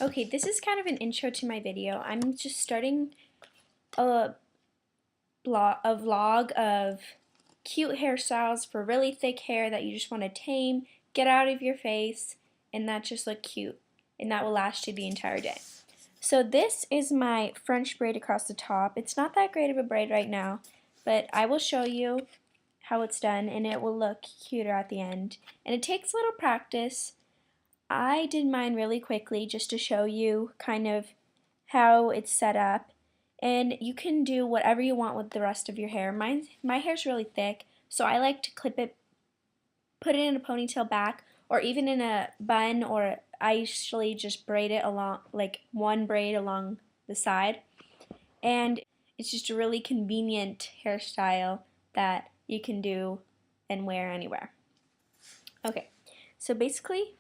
Okay, this is kind of an intro to my video. I'm just starting a vlog of cute hairstyles for really thick hair that you just want to tame, get out of your face, and that just look cute, and that will last you the entire day. So this is my French braid across the top. It's not that great of a braid right now, but I will show you how it's done, and it will look cuter at the end. And it takes a little practice. I did mine really quickly just to show you kind of how it's set up, and you can do whatever you want with the rest of your hair. My hair's really thick, so I like to clip it, put it in a ponytail back, or even in a bun, or I usually just braid it along, like one braid along the side, and it's just a really convenient hairstyle that you can do and wear anywhere. Okay, so basically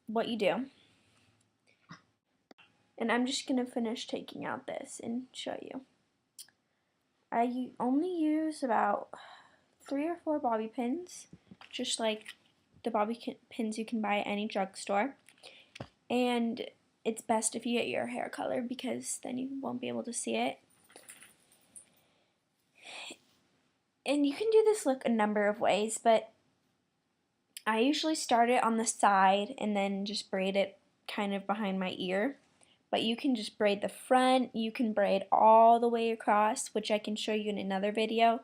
what you do, and I'm just going to finish taking out this and show you. I only use about 3 or 4 bobby pins, just like the bobby pins you can buy at any drugstore. And it's best if you get your hair color because then you won't be able to see it. And you can do this look a number of ways, but I usually start it on the side and then just braid it kind of behind my ear. But you can just braid the front, you can braid all the way across, which I can show you in another video,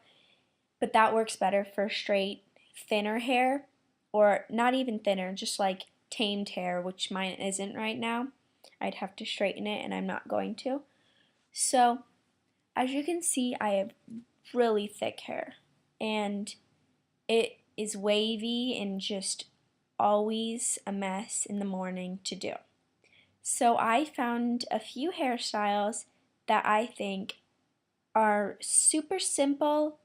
but that works better for straight, thinner hair, or not even thinner, just like tamed hair, which mine isn't right now. I'd have to straighten it, and I'm not going to. So, as you can see, I have really thick hair, and it is wavy and just always a mess in the morning to do. So I found a few hairstyles that I think are super simple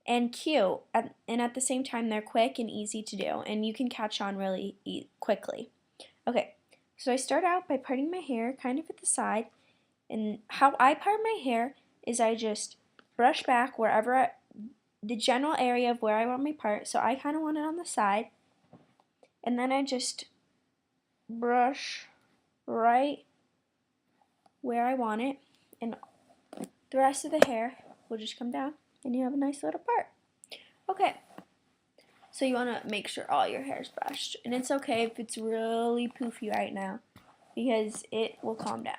and cute, and at the same time they're quick and easy to do, and you can catch on really quickly. Okay, so I start out by parting my hair kind of at the side, and how I part my hair is I just brush back wherever the general area of where I want my part, so I kind of want it on the side, and then I just brush right where I want it, and the rest of the hair will just come down, and you have a nice little part. Okay, so you want to make sure all your hair is brushed, and it's okay if it's really poofy right now, because it will calm down.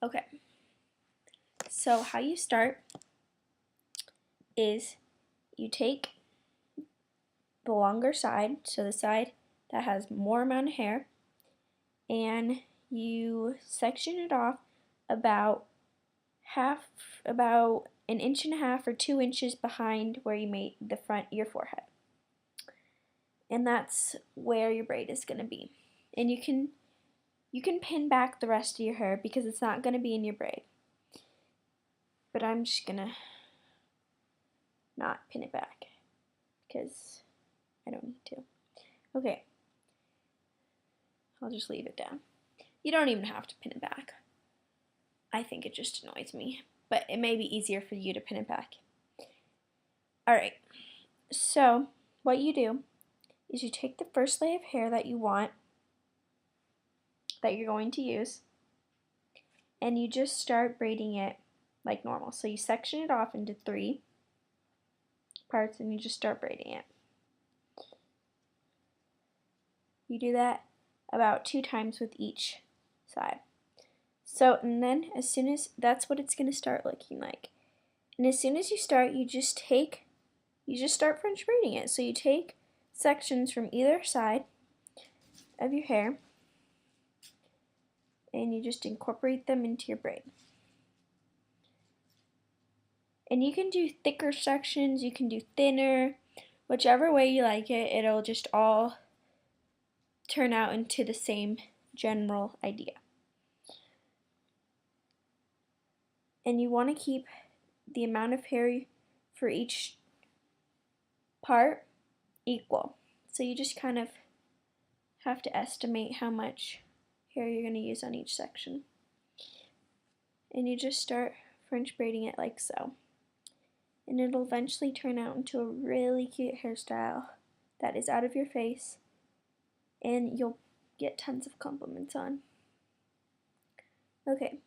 Okay, so how you start is you take the longer side, so the side that has more amount of hair, and you section it off about about an inch and a half or 2 inches behind where you made the front of your forehead. And that's where your braid is going to be. And you can pin back the rest of your hair because it's not going to be in your braid. But I'm just going to not pin it back because I don't need to. Okay. I'll just leave it down. You don't even have to pin it back. I think it just annoys me, but it may be easier for you to pin it back. Alright, so what you do is you take the first lay of hair that you want, that you're going to use, and you just start braiding it like normal. So you section it off into 3 parts and you just start braiding it. You do that about 2 times with each side. So, and then as soon as, that's what it's going to start looking like. And as soon as you start, you just start French braiding it. So you take sections from either side of your hair and you just incorporate them into your braid. And you can do thicker sections, you can do thinner, whichever way you like it, it'll just all turn out into the same general idea. And you want to keep the amount of hair for each part equal. So you just kind of have to estimate how much hair you're going to use on each section. And you just start French braiding it like so. And it'll eventually turn out into a really cute hairstyle that is out of your face and you'll get tons of compliments on. Okay,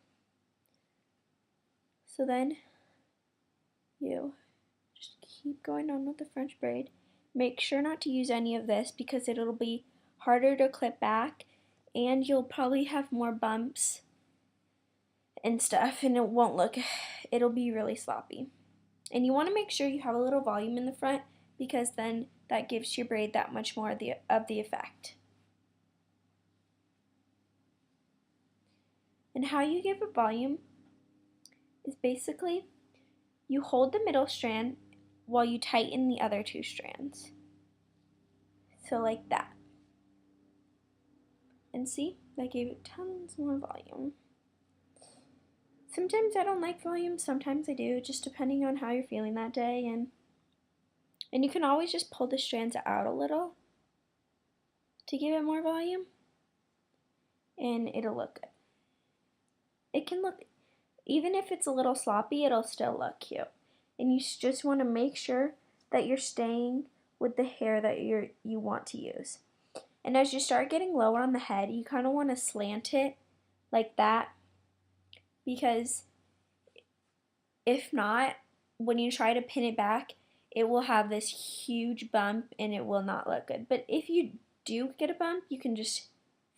so then you just keep going on with the French braid. Make sure not to use any of this because it'll be harder to clip back and you'll probably have more bumps and stuff, and it'll be really sloppy. And you want to make sure you have a little volume in the front because then that gives your braid that much more of the effect. And how you give a volume is basically you hold the middle strand while you tighten the other two strands. So like that. And see, that gave it tons more volume. Sometimes I don't like volume, sometimes I do, just depending on how you're feeling that day. And you can always just pull the strands out a little to give it more volume, and it'll look good. It can look, even if it's a little sloppy, it'll still look cute. And you just want to make sure that you're staying with the hair that you want to use. And as you start getting lower on the head, you kind of want to slant it like that, because if not, when you try to pin it back, it will have this huge bump and it will not look good. But if you do get a bump, you can just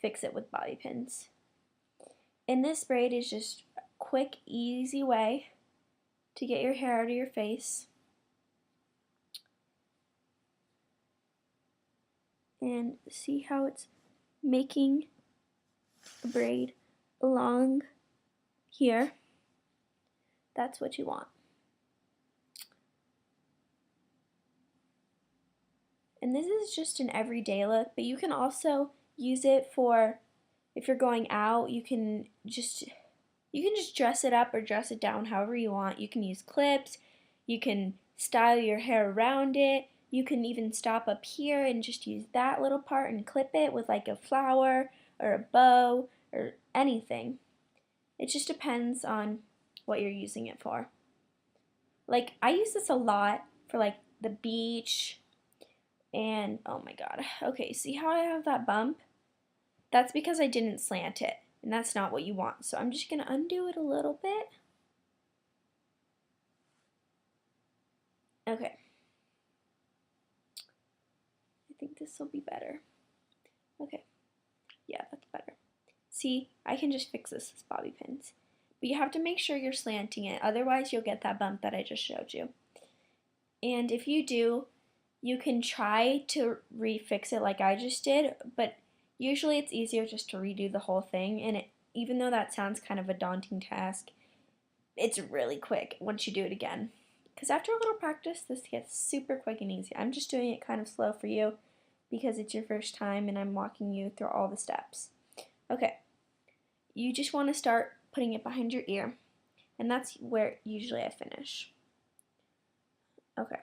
fix it with bobby pins. And this braid is just a quick, easy way to get your hair out of your face. And see how it's making a braid along here. That's what you want. And this is just an everyday look, but you can also use it for if you're going out. You can just dress it up or dress it down however you want. You can use clips, you can style your hair around it, you can even stop up here and just use that little part and clip it with like a flower or a bow or anything. It just depends on what you're using it for. Like, I use this a lot for like the beach, and oh my god. Okay, see how I have that bump? That's because I didn't slant it, and that's not what you want. So I'm just gonna undo it a little bit. Okay. I think this will be better. Okay. Yeah, that's better. See, I can just fix this with bobby pins. But you have to make sure you're slanting it, otherwise you'll get that bump that I just showed you. And if you do, you can try to refix it like I just did, but usually it's easier just to redo the whole thing, and even though that sounds kind of a daunting task, it's really quick once you do it again. Because after a little practice, this gets super quick and easy. I'm just doing it kind of slow for you because it's your first time and I'm walking you through all the steps. Okay, you just want to start putting it behind your ear, and that's where usually I finish. Okay,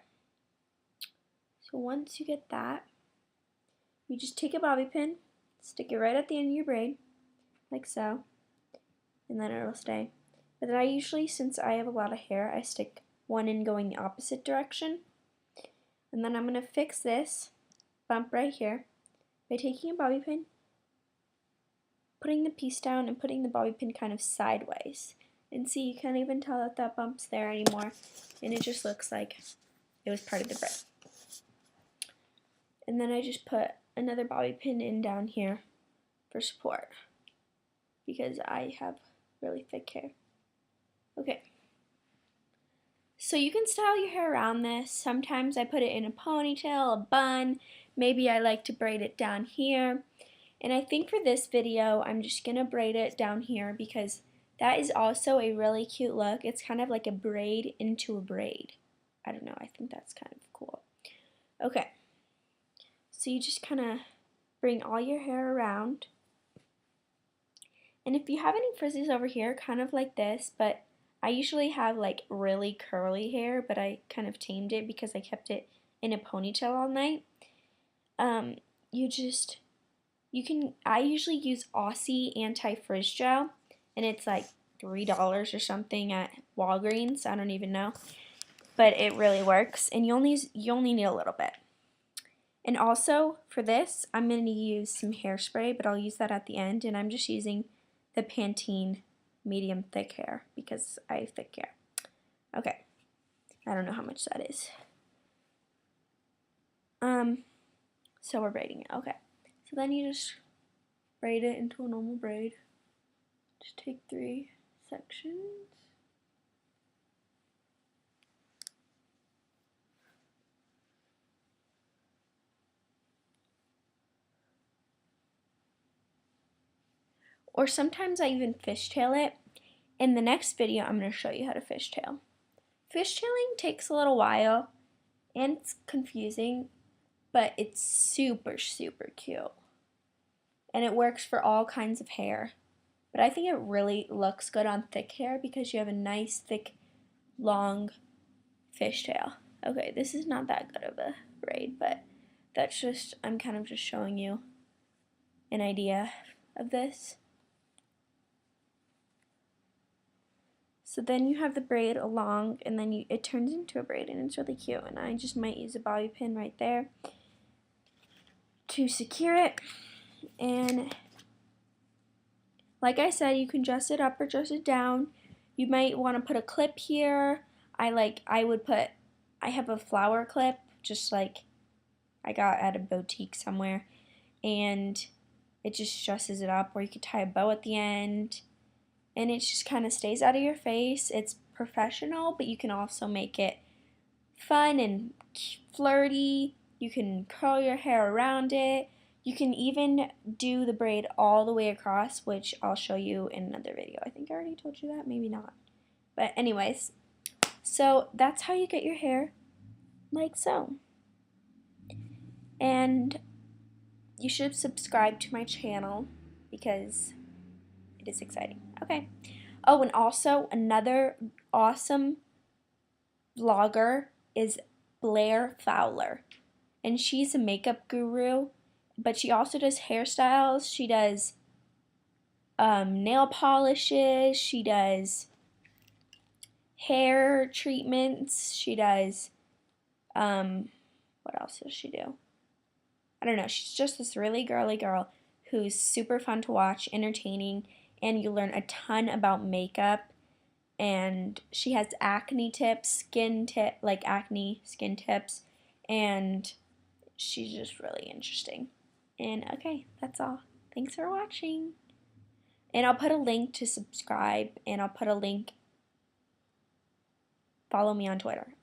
so once you get that, you just take a bobby pin, stick it right at the end of your braid, like so, and then it'll stay. But then I usually, since I have a lot of hair, I stick one in going the opposite direction. And then I'm going to fix this bump right here by taking a bobby pin, putting the piece down, and putting the bobby pin kind of sideways. And see, you can't even tell that that bump's there anymore, and it just looks like it was part of the braid. And then I just put another bobby pin in down here for support because I have really thick hair. Okay. So you can style your hair around this. Sometimes I put it in a ponytail, a bun. Maybe I like to braid it down here. And I think for this video, I'm just going to braid it down here because that is also a really cute look. It's kind of like a braid into a braid. I don't know, I think that's kind of cool. Okay, so you just kind of bring all your hair around. And if you have any frizzes over here, kind of like this, but I usually have like really curly hair, but I kind of tamed it because I kept it in a ponytail all night. I usually use Aussie anti-frizz gel, and it's like $3 or something at Walgreens. I don't even know, but it really works, and you only need a little bit. And also for this, I'm going to use some hairspray, but I'll use that at the end. And I'm just using the Pantene medium thick hair because I have thick hair. Okay, I don't know how much that is. So we're braiding it. Okay, so then you just braid it into a normal braid. Just take 3 sections. Or sometimes I even fishtail it. In the next video, I'm going to show you how to fishtail. Fishtailing takes a little while and it's confusing, but it's super, super cute. And it works for all kinds of hair. But I think it really looks good on thick hair because you have a nice, thick, long fishtail. Okay, this is not that good of a braid, but that's just, I'm kind of just showing you an idea of this. So then you have the braid along, and then it turns into a braid, and it's really cute. And I just might use a bobby pin right there to secure it. And like I said, you can dress it up or dress it down. You might want to put a clip here. I have a flower clip, just like I got at a boutique somewhere, and it just dresses it up. Or you could tie a bow at the end, and it just kind of stays out of your face. It's professional, but you can also make it fun and flirty. You can curl your hair around it. You can even do the braid all the way across, which I'll show you in another video. I think I already told you that, maybe not. But anyways, so that's how you get your hair like so. And you should subscribe to my channel because it is exciting. Okay. Oh, and also another awesome vlogger is Blair Fowler. And she's a makeup guru, but she also does hairstyles. She does nail polishes. She does hair treatments. She does, what else does she do? I don't know. She's just this really girly girl who's super fun to watch, entertaining, and you learn a ton about makeup. And she has acne tips, like acne skin tips, and she's just really interesting. And okay, that's all. Thanks for watching. And I'll put a link to subscribe, and I'll put a link, follow me on Twitter.